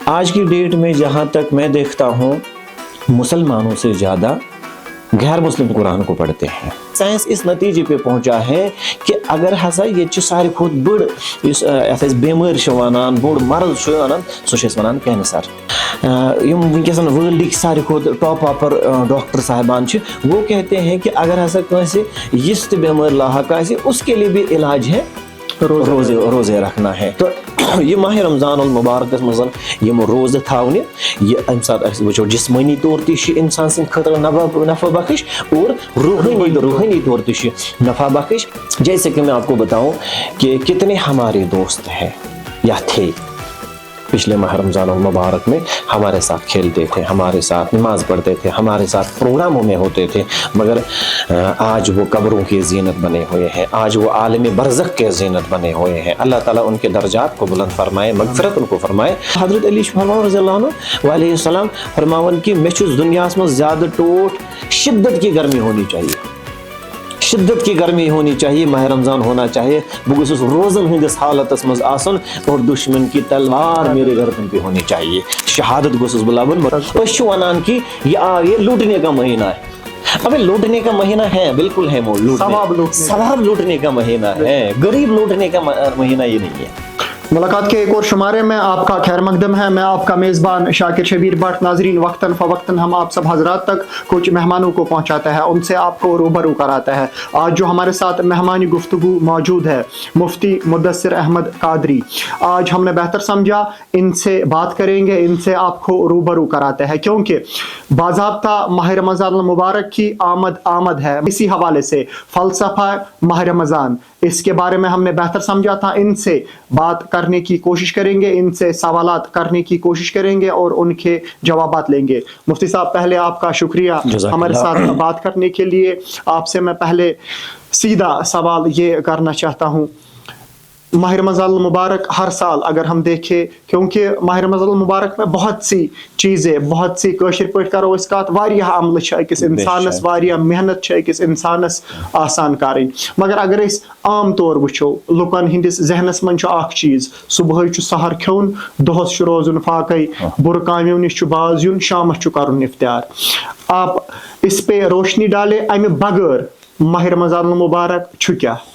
آج کی ڈیٹ میں جہاں تک میں دیکھتا ہوں مسلمانوں سے زیادہ غیر مسلم قرآن کو پڑھتے ہیں. سائنس اس نتیجے پہ پہنچا ہے کہ اگر ہسا یہ ساری کھوت بڑ بیمار ونان بوڑ مرض ونان سہ ونان کینسر. ونکس ورلڈک ساری کھوت ٹاپ آپر ڈاکٹر صاحبان وہ کہتے ہیں کہ اگر ہسا کنسے یس تہ بیمار لاحق آسہِ اس کے لیے بھی علاج ہے روزے رکھنا ہے. تو یہ ماہ رمضان المبارکس مزن یم روزہ تھاونہ یہ ام سات وچھو جسمانی طور تہ انسان سن خطر نفع بخش اور روحانی طور تہ نفع بخش. جیسے کہ میں آپ کو بتاؤں کہ کتنے ہمارے دوست ہیں یا تھے پچھلے ماہ رمضان المبارک میں ہمارے ساتھ کھیلتے تھے, ہمارے ساتھ نماز پڑھتے تھے, ہمارے ساتھ پروگراموں میں ہوتے تھے, مگر آج وہ قبروں کی زینت بنے ہوئے ہیں, آج وہ عالم برزخ کے زینت بنے ہوئے ہیں. اللہ تعالیٰ ان کے درجات کو بلند فرمائے, مغفرت ان کو فرمائے. حضرت علی رضی اللہ عنہ علیہ السلام فرماون کہ میں چھس دنیا میں زیادہ ٹوٹ شدت کی گرمی ہونی چاہیے, شدت کی گرمی ہونی چاہیے, ماہ رمضان ہونا چاہیے, بہ گوسس روزن ہندس حالتس مز آسن اور دشمن کی تلوار میرے گردن پہ ہونی چاہیے, شہادت گوسس بہ لبن. اس ونان کہ یہ لوٹنے کا مہینہ ہے. ابھی لوٹنے کا مہینہ ہے, بالکل ہے, وہ ثواب لوٹنے کا مہینہ ہے, غریب لوٹنے کا مہینہ یہ نہیں ہے. ملاقات کے ایک اور شمارے میں آپ کا خیر مقدم ہے. میں آپ کا میزبان شاکر شبیر بٹ. ناظرین, وقتاً فوقتاً ہم آپ سب حضرات تک کچھ مہمانوں کو پہنچاتا ہے, ان سے آپ کو روبرو کراتا ہے. آج جو ہمارے ساتھ مہمانی گفتگو موجود ہے مفتی مدثر احمد قادری, آج ہم نے بہتر سمجھا ان سے بات کریں گے, ان سے آپ کو روبرو کراتے ہیں, کیونکہ باضابطہ ماہ رمضان المبارک کی آمد ہے. اسی حوالے سے فلسفہ ماہ رمضان, اس کے بارے میں ہم نے بہتر سمجھا تھا. ان سے بات کرنے کی کوشش کریں گے, ان سے سوالات کرنے کی کوشش کریں گے اور ان کے جوابات لیں گے. مفتی صاحب, پہلے آپ کا شکریہ ہمارے ساتھ بات کرنے کے لیے. آپ سے میں پہلے سیدھا سوال یہ کرنا چاہتا ہوں, ماہ رمضان المبارک ہر سال اگر ہم دیکھیں, کیونکہ ماہ رمضان المبارک میں بہت سی چیزیں, بہت سی کاشر پٲٹھۍ کرو اس کات واریاہ عمل چھ أکِس انسانس, واریاہ محنت چھ أکِس انسانس آسان کرٕنۍ, مگر اگر أسۍ عام طور وٕچھو لُکن ہندس ذہنس منٛز چھُ اکھ چیٖز, صبحٲے چھُ سحر کھیوٚن, دۄہس چھُ روزُن فاقے, بُرٕ کامیو نِش چھُ باز یُن, شامس چھُ کرُن افطار. آپ اس پہ روشنی ڈالے, امہِ بغٲر ماہ رمضان المبارک چھُ کیٛاہ؟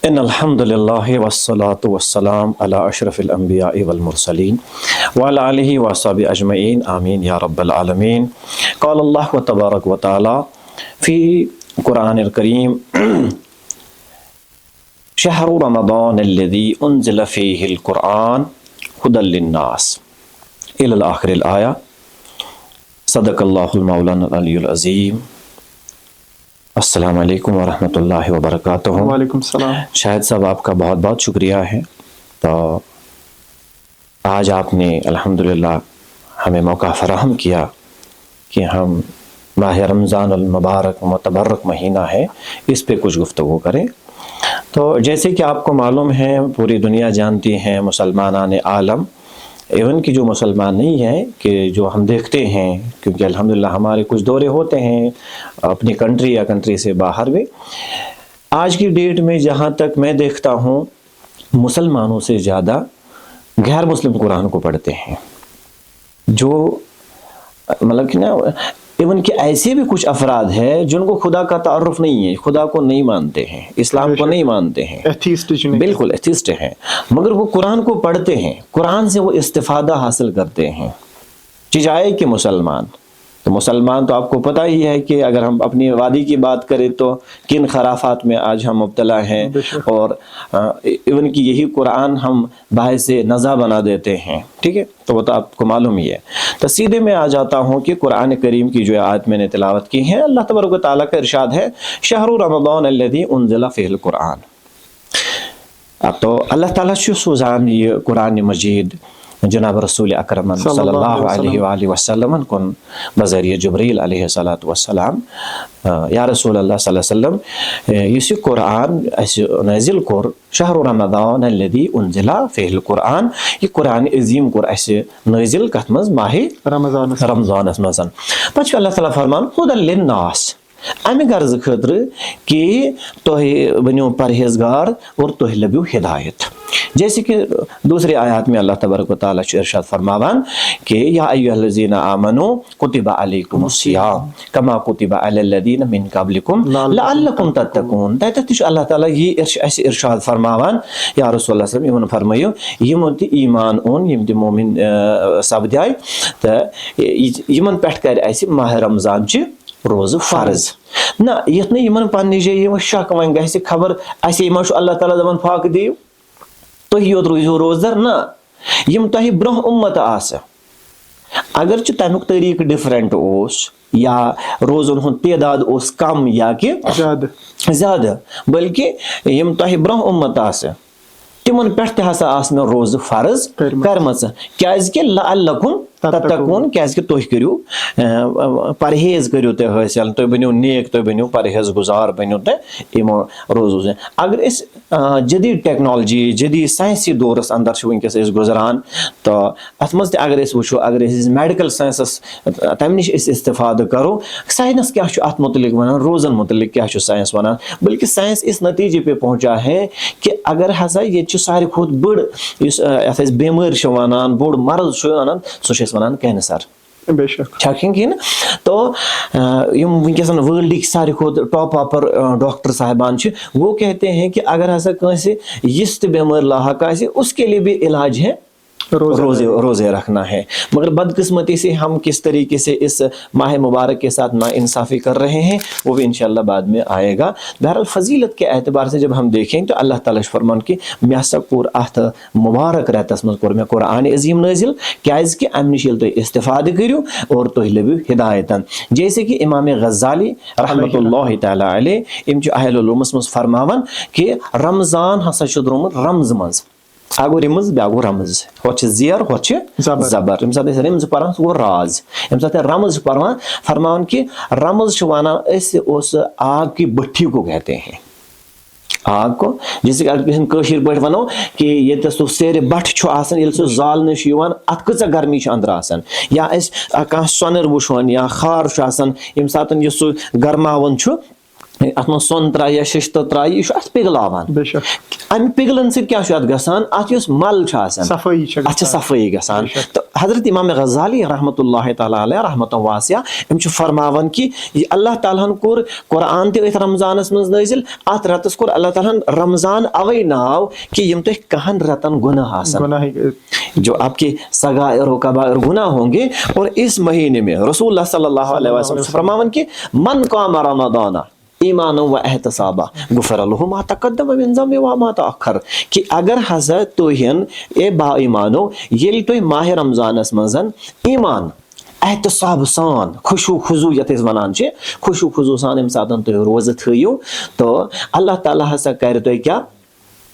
ان الحمد للہ والصلاة والسلام علی اشرف الانبیاء والمرسلین وعلی آلہ وصحبہ اجمعین, آمین یا رب العالمین. قال اللہ تبارک و تعالی فی قرآن الکریم شہر رمضان الذی انزل فیہ القرآن ھدی للناس الی الآخر الآیہ. صدق اللہ المولانا العلی العظیم. السلام علیکم ورحمۃ اللہ وبرکاتہ. وعلیکم السلام. شاہد صاحب, آپ کا بہت بہت شکریہ ہے. تو آج آپ نے الحمدللہ ہمیں موقع فراہم کیا کہ ہم ماہ رمضان المبارک متبرک مہینہ ہے, اس پہ کچھ گفتگو کریں. تو جیسے کہ آپ کو معلوم ہے, پوری دنیا جانتی ہیں, مسلمانان عالم, ایون کہ جو مسلمان نہیں ہیں, کہ جو ہم دیکھتے ہیں, کیونکہ الحمدللہ ہمارے کچھ دورے ہوتے ہیں اپنی کنٹری یا کنٹری سے باہر بھی. آج کی ڈیٹ میں جہاں تک میں دیکھتا ہوں مسلمانوں سے زیادہ غیر مسلم قرآن کو پڑھتے ہیں, جو مطلب کہ نا ایون کہ ایسے بھی کچھ افراد ہیں جن کو خدا کا تعارف نہیں ہے, خدا کو نہیں مانتے ہیں, اسلام کو نہیں مانتے ہیں, بالکل ایتھیسٹ ہیں, مگر وہ قرآن کو پڑھتے ہیں, قرآن سے وہ استفادہ حاصل کرتے ہیں. چجائے کہ مسلمان, تو مسلمان تو آپ کو پتہ ہی ہے کہ اگر ہم اپنی وادی کی بات کریں تو کن خرافات میں آج ہم مبتلا ہیں, اور ایون کہ یہی قرآن ہم باعث نزا بنا دیتے ہیں. ٹھیک ہے, تو وہ تو آپ کو معلوم ہی ہے. تو سیدھے میں آ جاتا ہوں کہ قرآن کریم کی جو آیت میں نے تلاوت کی ہے, اللہ تبارک و تعالیٰ کا ارشاد ہے شہر رمضان الذی انزل فیہ القرآن. اب تو اللہ تعالیٰ چھُ سوزان یہ قرآن مجید جناب رسول اکرم صلی اللہ علیہ وآلہ وسلم کن بذریعہ جبریل علیہ السلام. یا رسول اللہ صلی اللہ علیہ وسلم, یس قرآن اس نازل کور شہر رمضان الذی انزل فیہ القرآن, یہ قرآن عظیم کور اس نازل کت مز ماہ رمضانس مز. پتہ اللہ تعالیٰ فرمان ھدی للناس, امہ غرض خاطر کہ تہ بنو پرہیزگار اور تہ لبیو ہدایت. جیسے کہ دوسرے آیات میں اللہ تبارک و تعالیٰ ارشاد فرماوان کہ یا ایھا الذین آمنوا کتب علیکم الصیام کما کتب علی الذین من قبلکم لعلکم تتقون. تتہ اللہ تعالیٰ یہ ارشاد فرماوان یا رسول اللہ صلی اللہ علیہ وسلم فرمایو یمن تہ ایمان اون یم تہ مومن سپداے تہ یمن پٮ۪ٹھ کرِ اسہِ ماہ رمضان چہ روز فرض. نہ یتھ نہ یمن پننہِ جایہِ شک وۄنۍ گژھِ خبر اسے ما چھُ اللہ تعالیٰ دپان فاقہٕ دِیِو تُہۍ یوت روٗزِو روزدار. نہ یم تۄہہِ برونٛہہ اُمت آسہٕ اگرچہ تمیُک طریقہٕ ڈفرنٹ اوس یا روزن ہُنٛد تعداد اوس کم یا کہ زیادٕ بلکہ یم تۄہہِ برونٛہہ اُمت آسہٕ تمن پٮ۪ٹھ تہِ ہسا آسہٕ مےٚ روزٕ فرض کرمژٕ کیازکہِ لعلکم تتقون کیازکہِ تُہۍ کٔرِو پرہیز کٔرِو تُہۍ حٲصِل تُہۍ بٔنِو نیک تُہۍ بٔنِو پرہیز گزار بٔنِو تُہۍ یِمو روزو سۭتۍ. اگر أسۍ جدید ٹیکنالوجی جدید سائنسی دورس اندر چھِ وٕنکیٚس أسۍ گُزران تہٕ اتھ منٛز تہِ اگر أسۍ وٕچھو اگر أسۍ میڈیکل ساینسس تمہِ نِش أسۍ استفادٕ کرو سائنس کیاہ چھُ اتھ متعلق ونان روزن متعلق کیاہ چھُ سائنس ونان بلکہ سائنس اس نتیجے پہ پہنچا ہے کہ اگر ہسا ییٚتہِ چھُ ساروی کھۄتہٕ بٔڑ یُس یتھ أسۍ بٮ۪مٲرۍ چھِ ونان بوٚڑ مرض چھُ ونان سُہ چھِ أسۍ ونان کینسر. چھا کِنہٕ تو یم ونکیٚس ورلڈٕکۍ ساروی کھۄتہٕ ٹاپ آپر ڈاکٹر صاحبان چھِ وہ کہتے ہیں کہ اگر ہسا کٲنٛسہِ یِژھ تہِ بٮ۪مٲرۍ لاحق آسہِ اس کے لیے بھی علاج ہے روزے رکھنا ہے. مگر بدقسمتی سے ہم کس طریقے سے اس ماہ مبارک کے ساتھ ناانصافی کر رہے ہیں وہ بھی انشاءاللہ بعد میں آئے گا. بہرحال فضیلت کے اعتبار سے جب ہم دیکھیں تو اللہ تعالیٰ فرمان کہ مےٚ ہسا کوٚر اتھ مبارک رٮ۪تس منٛز کوٚر مےٚ قرآن عظیٖم نٲزِل کیازکہِ امہِ نِش ییٚلہِ تُہۍ استفادٕ کٔرِو اور تُہۍ لٔبِو ہدایتن. جیسے کہ امام غزالی رحمۃ اللہ تعالیٰ علیہ یِم چھِ اہل علوٗمس منٛز فرماوان کہ رمضان ہسا چھُ درٛامُت رمزٕ منٛز. اکھ گوٚو رِمٕز بیٛاکھ گوٚو رمز ہۄتھ چھِ زیر ہۄتھ چھِ زبر. ییٚمہِ ساتہٕ أسۍ رِمز پران سُہ گوٚو راز. ییٚمہِ ساتہٕ رمز چھِ پران فرماوان کہ رمز چھُ ونان أسۍ اوس آگ کی بٹھی کو کہتے ہیں آگ کو جیسے کہ اگر کٲشِر پٲٹھۍ ونو کہ ییٚتہِ سُہ سیرِ بٹھ چھُ آسان ییٚلہِ سُہ زالنہٕ چھُ یِوان اتھ کۭژاہ گرمی چھِ أنٛدرٕ آسان یا أسۍ کانٛہہ سۄنٕر وٕچھون یا خار چھُ آسان ییٚمہِ ساتہٕ یہِ سُہ گرماوان چھُ اتھ منٛز سۄن ترایہِ یا ششتر ترایہِ یہِ چھُ اتھ پِگلاوان. امہِ پِگلن سۭتۍ کیاہ چھُ اتھ گژھان اتھ یُس مل چھُ آسان اتھ چھِ صفٲیی گژھان. تہٕ حضرت امام غزالی رحمۃ اللہ تعالیٰ علیہ رحمۃ واسعہ یِم چھِ فرماوان کہ یہِ اللہ تعالیٰ ہن کوٚر قرآن تہِ أتھۍ رمضانس منٛز نٲزِل اتھ رٮ۪تس کوٚر اللہ تعالیٰ ہن رمضان اوے ناو کہ یِم تۄہہِ کہن رٮ۪تن گُناہ آسن جو آپ کے صغائر و کبائر گناہ ہوں گے اور اس مہینے میں رسول اللہ صلی اللہ علیہ وسلم فرماون کہ من قام رمضان ایمان و احتسابہ غفر لہ ما تقدم من ذنبہ وما تأخر. کہ اگر ہسا تُہن اے با ایمانو ییٚلہِ تُہۍ ماہ رمضانس منٛز ایمان احتساب سان خوشو خضوٗ یتھ أسۍ ونان چھِ خوشو خضوٗ سان ییٚمہِ ساتہٕ تُہۍ روزٕ تھٲیِو تو اللہ تعالیٰ ہسا کرِ تۄہہِ کیاہ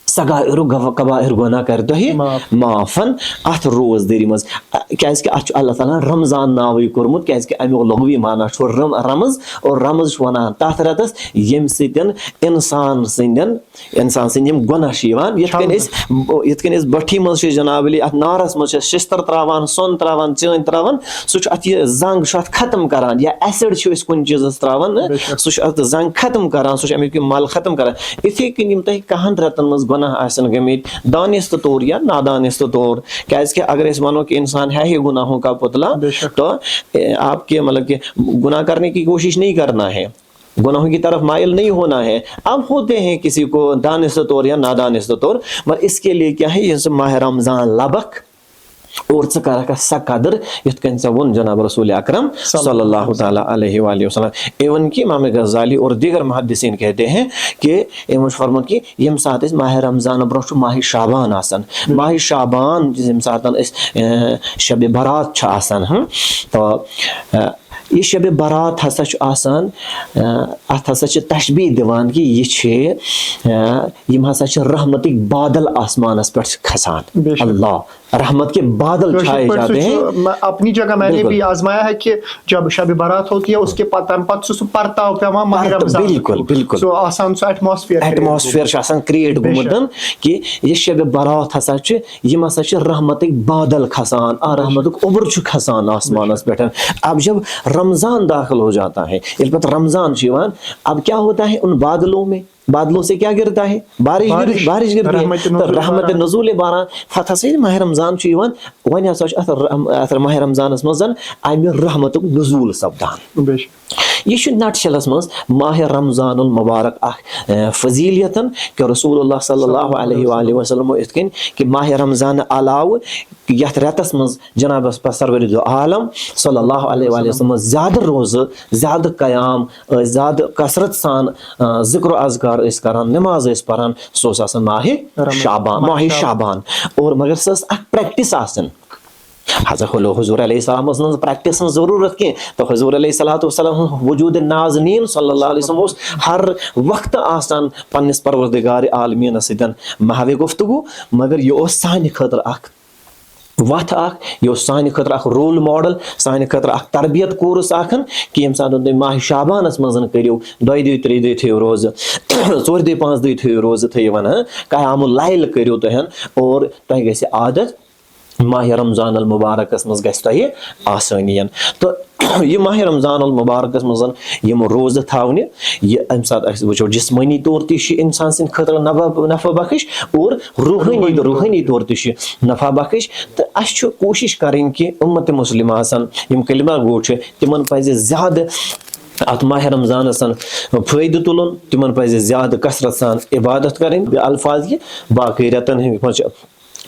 صغائر و کبائر گناہ کر تۄہہِ معافن اتھ روزدٲری منٛز کیازکہِ اتھ چھُ اللہ تعالیٰ رمضان ناوٕے کوٚرمُت کیازکہِ امیُک لغوی معنی چھُ رمز اور رمز چھُ ونان تتھ رٮ۪تس ییٚمہِ سۭتۍ انسان سٕنٛدۍ یِم گۄناہ چھِ یِوان یِتھ کٔنۍ أسۍ بٹھی منٛز چھِ جناب علی اتھ نارس منٛز چھِ شستر تراوان سۄن تراوان چٲنۍ تراوان سُہ چھُ اتھ یہِ زنگ چھُ اتھ ختم کران یا ایسڈ چھِ أسۍ کُنہِ چیٖزس تراوان سُہ چھُ اتھ زنگ ختم کران سُہ چھُ امیُک یہِ مل ختم کران. یِتھے کٔنۍ یِم تۄہہِ کہن رٮ۪تن منٛز گۄناہ آسن گٔمٕتۍ دانستہٕ طور یا نادانستہٕ طور کیازکہِ اگر أسۍ ونو کہ انسان ہے ہی گناہوں کا پتلا تو آپ کے مطلب کہ گناہ کرنے کی کوشش نہیں کرنا ہے گناہوں کی طرف مائل نہیں ہونا ہے. اب ہوتے ہیں کسی کو دانستہ طور یا نادانستہ طور مگر اس کے لیے کیا ہے یہ ماہ رمضان لبک اور ژٕ کرکھ سا قدر یِتھ کٔنۍ ژےٚ ووٚن جناب رسول اکرم صلی اللہ تعالیٰ علیہ وآلہ وسلم. ایون کہ امام غزالی اور دیگر محدثین کہتے ہیں کہ یِمو چھُ فرموت کہ ییٚمہِ ساتہٕ أسۍ ماہ رمضان برونٛہہ چھُ ماہ شعبان آسان ماہ شعبان ییٚمہِ ساتہٕ أسۍ شبِ برات چھِ آسان تو یہ شب برات ہسا چھُ آسان اتھ ہسا چھِ تشبیح دِوان کہ یہِ چھِ یِم ہسا چھِ رحمتٕکۍ بادل آسمانس پٮ۪ٹھ کھسان اللہ رحمت کے بادل چھائے جاتے ہیں. اپنی جگہ میں نے بھی آزمایا ہے کہ جب شب برات ہوتی ہے اس کے پت سہ پرتاؤ پیوان ماہ رمضان. بالکل بالکل سو آسان سہ ایٹماسفیئر چھُ آسان کریٹ گوٚمُت کہ یہ شب برات ہسا چھِ یِم ہسا چھِ رحمتٕکۍ بادل کھسان رحمتُک اوٚبُر چھُ کھسان آسمانس پٮ۪ٹھ. اب جب رمضان داخل ہو جاتا ہے ییٚلہِ پتہٕ رمضان چھُ یِوان اب کیا ہوتا ہے ان بادلوں سے کیا گرتا ہے بارش گرتی ہے رحمت نزول باران فتح سے ماہ رمضان چھُ یِوان وۄنۍ ہسا چھُ اتھ ماہ رمضانس منٛز امہِ رحمتُک نزول سپدان. یہ چھُ نٹ شلس منٛز ماہ رمضان المبارک اکھ فضیلیت کہ رسول اللہ صلی اللہ علیہ وآلہ وسلم یِتھ کٔنۍ کہ ماہ رمضان علاوٕ یتھ رٮ۪تس منٛز جناب سرور دو عالم صلی اللہ علیہ وآلہ وسلم زیادٕ روزٕ زیادٕ قیام زیادٕ کثرت سان ذکر و اذکار ٲسۍ کران نماز ٲسۍ پران سُہ اوس آسان ماہ شعبان اور مگر سۄ ٲس اکھ پریکٹس آسان. حضور علیہ السلام ٲس پریکٹس ہٕنٛز ضروٗرت کینٛہہ تہٕ حضور علیہ الصلوۃ والسلام وجوٗد نازنیٖن صلی اللہ علیہ وسلم اوس ہر وقتہٕ آسان پننِس پروردگار عالمیٖنس سۭتۍ محوِ گفتگو مگر یہِ اوس سانہِ خٲطرٕ اکھ وتھ اکھ یہِ اوس سانہِ خٲطرٕ اکھ رول ماڈل سانہِ خٲطرٕ اکھ تربیت کورس اکھ کہ ییٚمہِ ساتہٕ تُہۍ ماہ شعبانس منٛز کٔرِو 2 دۄہہِ 3 دۄہہِ تھٲیِو روزٕ 4 دۄہہِ 5 دۄہہِ تھٲیِو روزٕ تھٲیِو قیام اللیل کٔرِو تُہۍ اور تۄہہِ گژھِ عادت ماہ رمضان المبارکس منٛز گژھِ تۄہہِ آسٲنی. تہٕ یہ ماہ رمضان المبارکس منٛز یِم روزٕ تھاونہِ یہِ اَمہِ ساتہٕ أسۍ وٕچھو جسمٲنی طور تہِ چھِ اِنسان سٕنٛدِ خٲطرٕ نفع بخش اور روحٲنی طور تہِ چھِ نفع بخش. تہٕ اَسہِ چھُ کوٗشش کَرٕنۍ کہِ اُمت مُسلمہ آسان یِم کلمہ گو چھِ تِمن پزِ زیادٕ ات ماہ رمضانس فٲیدٕ تُلُن تِمن پزِ زیادٕ کثرت سان عبادت کرٕنۍ الفاظ یہِ باقٕے رٮ۪تن ہٕنٛدۍ منٛز چھِ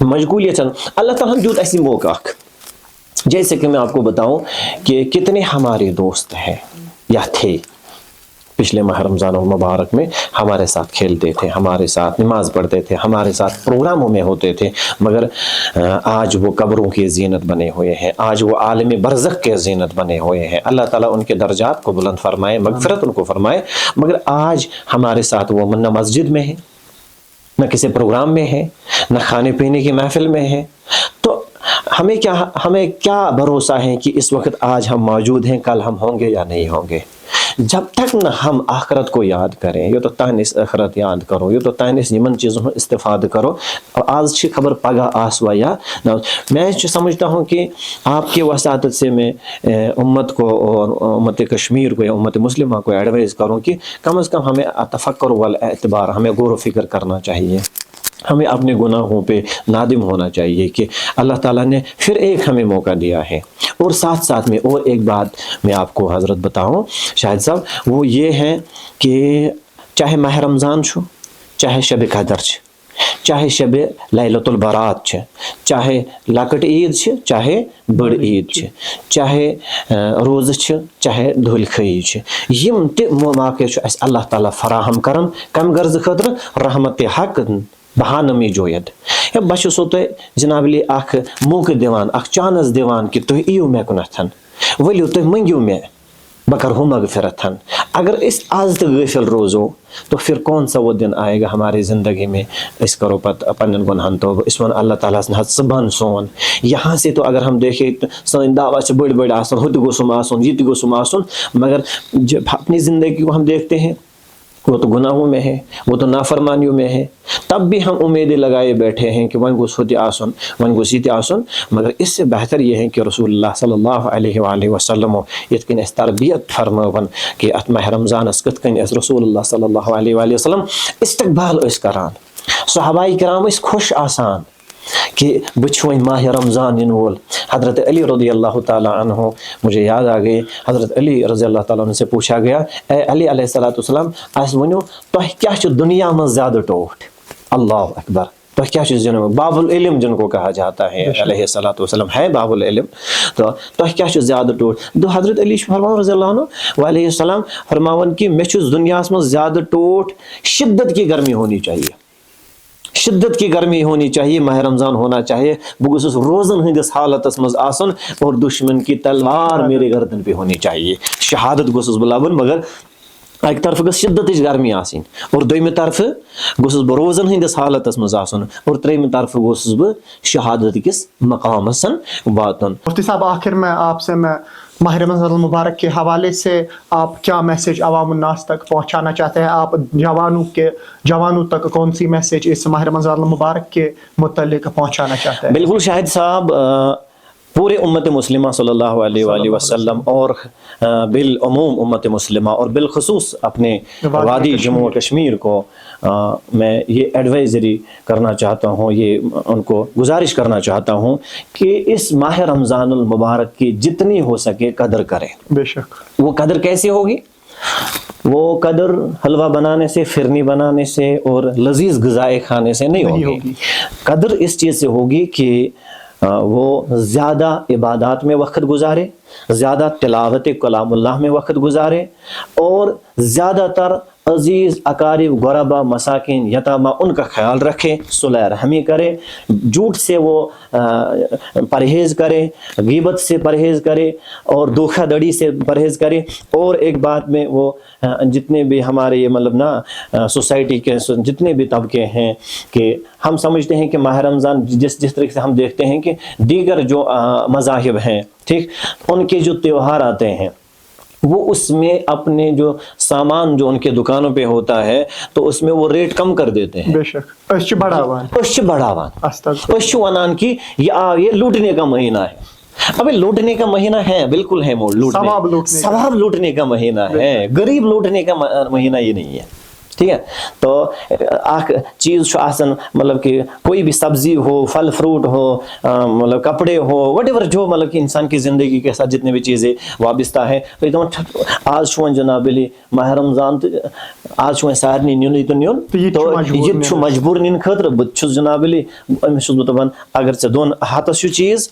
مشغولیت. اللہ تعالیٰ نے دیوت ایسی موقع جیسے کہ میں آپ کو بتاؤں کہ کتنے ہمارے دوست ہیں یا تھے پچھلے ماہ رمضان المبارک میں ہمارے ساتھ کھیلتے تھے ہمارے ساتھ نماز پڑھتے تھے ہمارے ساتھ پروگراموں میں ہوتے تھے مگر آج وہ قبروں کی زینت بنے ہوئے ہیں آج وہ عالم برزخ کے زینت بنے ہوئے ہیں. اللہ تعالیٰ ان کے درجات کو بلند فرمائے مغفرت ان کو فرمائے. مگر آج ہمارے ساتھ وہ نہ مسجد میں ہے نہ کسی پروگرام میں ہے نہ کھانے پینے کی محفل میں ہے. تو ہمیں کیا بھروسہ ہے کہ اس وقت آج ہم موجود ہیں کل ہم ہوں گے یا نہیں ہوں گے. جب تک نہ ہم آخرت کو یاد کریں یہ تو تانس آخرت یاد کرو یہ تو تانس یمن چیزوں استفاد کرو آج چھ خبر پگہ آسوا یا میں سمجھتا ہوں کہ آپ کے وساطت سے میں امت کو اور امت کشمیر کو یا امت مسلمہ کو ایڈوائز کروں کہ کم از کم ہمیں تفکر والاعتبار ہمیں غور و فکر کرنا چاہیے. ہمیں اپنے گناہوں پہ نادم ہونا چاہیے کہ اللہ تعالیٰ نے پھر ایک ہمیں موقع دیا ہے. اور ساتھ ساتھ میں اور ایک بات میں آپ کو حضرت بتاؤں شاہد صاحب وہ یہ ہے کہ چاہے ماہ رمضان چھو چاہے شب قدر چاہے شب لیلۃ البرات چاہے لکٹ عید چاہے بڑ عید چاہے روز چاہے دھول خی یم تہ موقع اس اللہ تعالیٰ فراہم کرن کم غرض خاطر رحمت حق بہانمی جوید. بہٕ چھُسو تۄہہِ جناب علی اکھ موقع دِوان اکھ چانس دِوان کہ تُہۍ یِیِو مےٚ کُنتھ ؤلِو تُہۍ منٛگِو مےٚ بہٕ کرہو مغفرت. اگر اس آج تک غافل روزو تو پھر کون سا وہ دن آئے گا ہماری زندگی میں اس کرو پتہ پنن گناہن توبہ اس ون اللہ تعالیٰ ژٕ بن سون. یہاں سے تو اگر ہم دیکھیں سن دعویٰ چھِ بڑی بڑی آسان ہُہ تہِ گوٚژھُم آسُن یہِ تہِ گوٚژھُم آسُن مگر جب اپنی زندگی کو ہم دیکھتے ہیں وہ تو گناہوں میں ہے وہ تو نافرمانیوں میں ہے تب بھی ہم امیدیں لگائے بیٹھے ہیں کہ ون گوٚژھ ہُہ تہِ آسُن ون گوٚژھ یہِ تہِ آسُن. مگر اس سے بہتر یہ ہے کہ رسول اللہ صلی اللہ علیہ وآلہ وسلم یِتھ کٔنۍ اَسہِ تربیت فرمٲوٕن کہ اتھ ماہ رمضانس کِتھ کٔنۍ اَسہِ رسول اللہ صلی اللہ علیہ وآلہ وسلم استقبال ٲسۍ کران. صحابہ کرام ٲسۍ خۄش آسان کہ بہٕ چھُ وۄنۍ ماہ رمضان یِنہٕ وول. حضرت علی رضی اللہ تعالیٰ عنہ مجھے یاد آ گئی حضرت علی رضی اللہ تعالیٰ عنہ سے پوچھا گیا اے علی علیہ الصلوۃ والسلام اَسہِ ؤنِو تۄہہِ کیٛاہ چھُ دنیا منٛز زیادٕ ٹوٹھ. اللہ اکبر. تۄہہِ کیٛاہ چھُ زینُن باب العلم جن کو کہا جاتا ہے علیہ الصلوۃ والسلام ہے باب العلم. تو تۄہہِ کیٛاہ چھُ زیادٕ ٹوٹھ. حضرت علی چھُ فرماوان رضی اللہ عنہ علیہ السلام فرماوان کہ مےٚ چھُ دُنیاہس منٛز زیادٕ ٹوٹھ شدت کی گرمی ہونی چاہیے شدت کی گرمی ہونی چاہیے ماہ رمضان ہونا چاہیے بہٕ گوٚژھُس روزن ہٕنٛدِس حالتس منٛز آسُن اور دشمن کی تلوار میرے گردن پہ ہونی چاہیے. شہادت گوٚژھُس بہٕ لبُن مگر اکہ طرف گژھِ شدتٕچ گرمی آسٕنۍ اور دوٚیمہِ طرفہٕ گوٚژھُس بہٕ روزن ہٕنٛدِس حالتس منٛز آسُن اور ترٛیٚیمہِ طرفہٕ گوٚژھُس بہٕ شہادت کِس مقامس واتُن. مفتی صاحب آخر میں آپ سے میں ماہ رمضان المبارک کے حوالے سے آپ کیا میسج عوام الناس تک پہنچانا چاہتے ہیں؟ آپ جوانوں تک کون سی میسج اس ماہ رمضان المبارک کے متعلق پہنچانا چاہتے ہیں؟ بالکل شاہد صاحب، پورے امت مسلمہ صلی اللہ علیہ وآلہ وسلم اور بالعموم امت مسلمہ اور بالخصوص اپنے وادی جموں و کشمیر کو میں یہ ایڈوائزری کرنا چاہتا ہوں، یہ ان کو گزارش کرنا چاہتا ہوں کہ اس ماہ رمضان المبارک کی جتنی ہو سکے قدر کریں. بے شک. وہ قدر کیسے ہوگی؟ وہ قدر حلوہ بنانے سے، فرنی بنانے سے اور لذیذ غذائیں کھانے سے نہیں ہوگی. قدر اس چیز سے ہوگی کہ وہ زیادہ عبادات میں وقت گزارے، زیادہ تلاوت کلام اللہ میں وقت گزارے اور زیادہ تر عزیز اقارب غربا مساکین یتامہ ان کا خیال رکھے، صلح رحمی کرے، جھوٹ سے وہ پرہیز کرے، غیبت سے پرہیز کرے اور دھوکہ دڑی سے پرہیز کرے. اور ایک بات میں وہ جتنے بھی ہمارے یہ مطلب نا سوسائٹی کے جتنے بھی طبقے ہیں کہ ہم سمجھتے ہیں کہ ماہ رمضان جس طریقے سے ہم دیکھتے ہیں کہ دیگر جو مذاہب ہیں ٹھیک، ان کے جو تہوار آتے ہیں وہ اس میں اپنے جو سامان جو ان کے دکانوں پہ ہوتا ہے تو اس میں وہ ریٹ کم کر دیتے ہیں. بے شک. بڑھاوان ونان کی یہ لوٹنے کا مہینہ ہے. ابھی لوٹنے کا مہینہ ہے، بالکل ہے، وہ ثواب لوٹنے کا مہینہ ہے، غریب لوٹنے کا مہینہ یہ نہیں ہے. ٹھیک ہے، تو اخ چیز آسان مطلب کہ کوئی بھی سبزی ہو، پھل فروٹ ہو، مطلب کپڑے ہو، وٹ ایور جو مطلب کہ انسان کی زندگی کے ساتھ جتنے بھی چیزیں وابستہ ہے آج چھو جناب علی ماہ رمضان آج چھو سارنی نیون تو نیون تو یہ چھو مجبور نین خاطر بہٕ چھُس جناب علی أمِس چھُس بہٕ دپان اگر ژےٚ دۄن ہتس چھُ چیز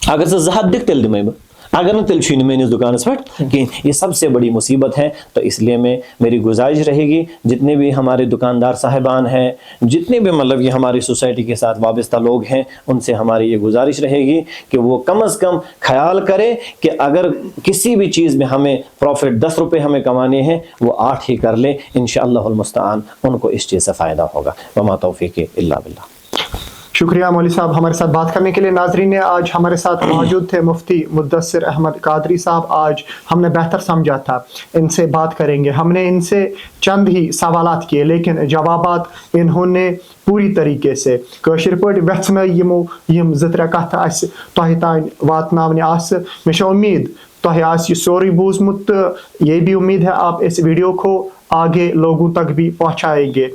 اگر ژٕ 2 ہتھ دِکھ تیٚلہِ دِمے بہٕ، اگر نہ تیل چھُنہٕ میٲنِس دکانس پٮ۪ٹھ کہ یہ سب سے بڑی مصیبت ہے. تو اس لیے میری گزارش رہے گی جتنے بھی ہمارے دکاندار صاحبان ہیں، جتنے بھی مطلب یہ ہماری سوسائٹی کے ساتھ وابستہ لوگ ہیں، ان سے ہماری یہ گزارش رہے گی کہ وہ کم از کم خیال کرے کہ اگر کسی بھی چیز میں ہمیں پروفٹ 10 روپے ہمیں کمانے ہیں وہ 8 ہی کر لیں، انشاءاللہ المستعان ان کو اس چیز سے فائدہ ہوگا. وما توفیق الا باللہ. شکریہ مولوی صاحب ہمارے ساتھ بات کرنے کے لیے. ناظرین، آج ہمارے ساتھ موجود تھے مفتی مدثر احمد قادری صاحب. آج ہم نے بہتر سمجھا تھا ان سے بات کریں گے. ہم نے ان سے چند ہی سوالات کیے لیکن جوابات انہوں نے پوری طریقے سے کٲشِر پٲٹھۍ ویژھنٲے یِمو یِم 2-3 کتھٕ اَسہِ تۄہہِ تانۍ واتناونہِ آسہٕ. مےٚ چھِ اُمید تۄہہِ آسہِ یہِ سورُے بوٗزمُت تہٕ یہ بھی امید ہے آپ اس ویڈیو کو آگے لوگوں تک بھی پہنچائیں گے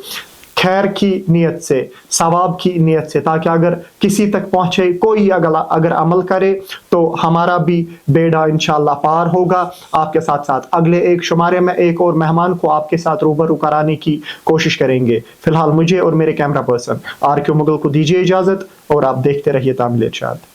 خیر کی نیت سے، ثواب کی نیت سے، تاکہ اگر کسی تک پہنچے، کوئی اگر عمل کرے تو ہمارا بھی بیڑا انشاءاللہ پار ہوگا. آپ کے ساتھ ساتھ اگلے ایک شمارے میں ایک اور مہمان کو آپ کے ساتھ روبرو کرانے کی کوشش کریں گے. فی الحال مجھے اور میرے کیمرہ پرسن RQ مغل کو دیجیے اجازت اور آپ دیکھتے رہیے تعمیل ارشاد.